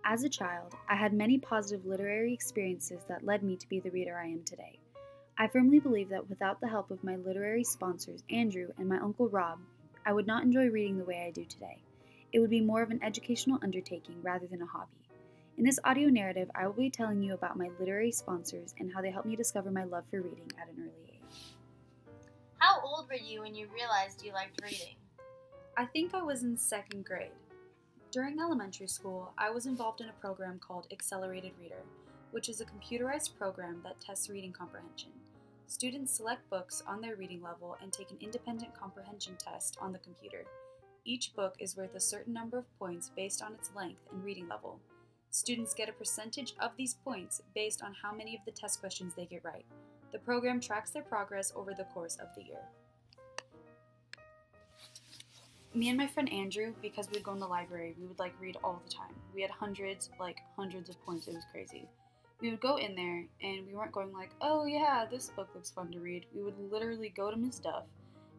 As a child, I had many positive literary experiences that led me to be the reader I am today. I firmly believe that without the help of my literary sponsors, Andrew and my uncle Rob, I would not enjoy reading the way I do today. It would be more of an educational undertaking rather than a hobby. In this audio narrative, I will be telling you about my literary sponsors and how they helped me discover my love for reading at an early age. How old were you when you realized you liked reading? I think I was in second grade. During elementary school, I was involved in a program called Accelerated Reader, which is a computerized program that tests reading comprehension. Students select books on their reading level and take an independent comprehension test on the computer. Each book is worth a certain number of points based on its length and reading level. Students get a percentage of these points based on how many of the test questions they get right. The program tracks their progress over the course of the year. Me and my friend Andrew, because we'd go in the library, we would read all the time. We had hundreds of points. It was crazy. We would go in there and we weren't going oh yeah, this book looks fun to read. We would literally go to Miss Duff.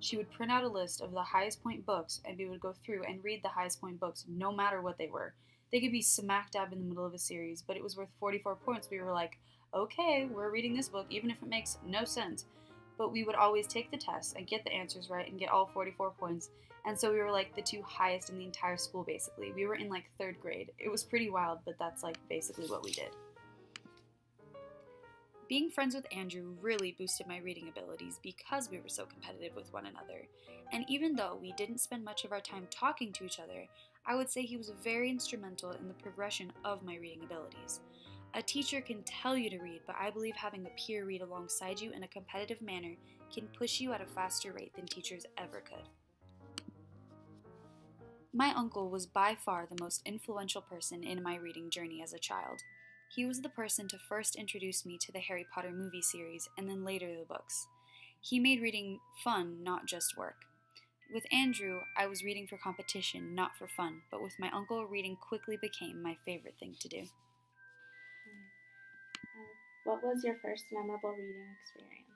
She would print out a list of the highest point books and we would go through and read the highest point books no matter what they were. They could be smack dab in the middle of a series, but it was worth 44 points. We were like, okay, we're reading this book even if it makes no sense. But we would always take the test and get the answers right and get all 44 points. And so we were the two highest in the entire school, basically. We were in third grade. It was pretty wild, but that's basically what we did. Being friends with Andrew really boosted my reading abilities because we were so competitive with one another. And even though we didn't spend much of our time talking to each other, I would say he was very instrumental in the progression of my reading abilities. A teacher can tell you to read, but I believe having a peer read alongside you in a competitive manner can push you at a faster rate than teachers ever could. My uncle was by far the most influential person in my reading journey as a child. He was the person to first introduce me to the Harry Potter movie series and then later the books. He made reading fun, not just work. With Andrew, I was reading for competition, not for fun, but with my uncle, reading quickly became my favorite thing to do. What was your first memorable reading experience?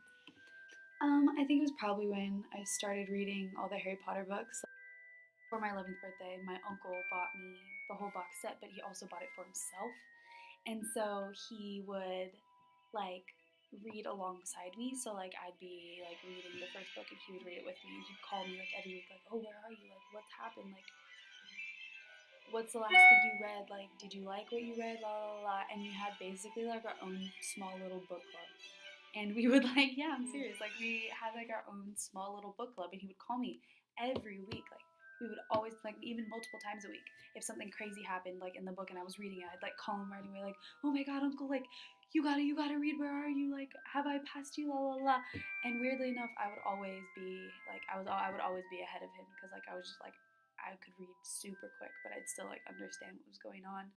I think it was probably when I started reading all the Harry Potter books. For my 11th birthday, my uncle bought me the whole box set, but he also bought it for himself. And so he would read alongside me. So I'd be reading the first book and he would read it with me, and he'd call me every week oh, where are you? What's happened? What's the last thing you read? Did you like what you read? La la la. And we had basically our own small little book club. And we would yeah, I'm serious. We had our own small little book club, and he would call me every week. We would always even multiple times a week. If something crazy happened in the book and I was reading it, I'd call him right away oh my god, uncle, you gotta read, where are you? Have I passed you? La la la. And weirdly enough, I would always be I would always be ahead of him because I was just I could read super quick, but I'd still understand what was going on.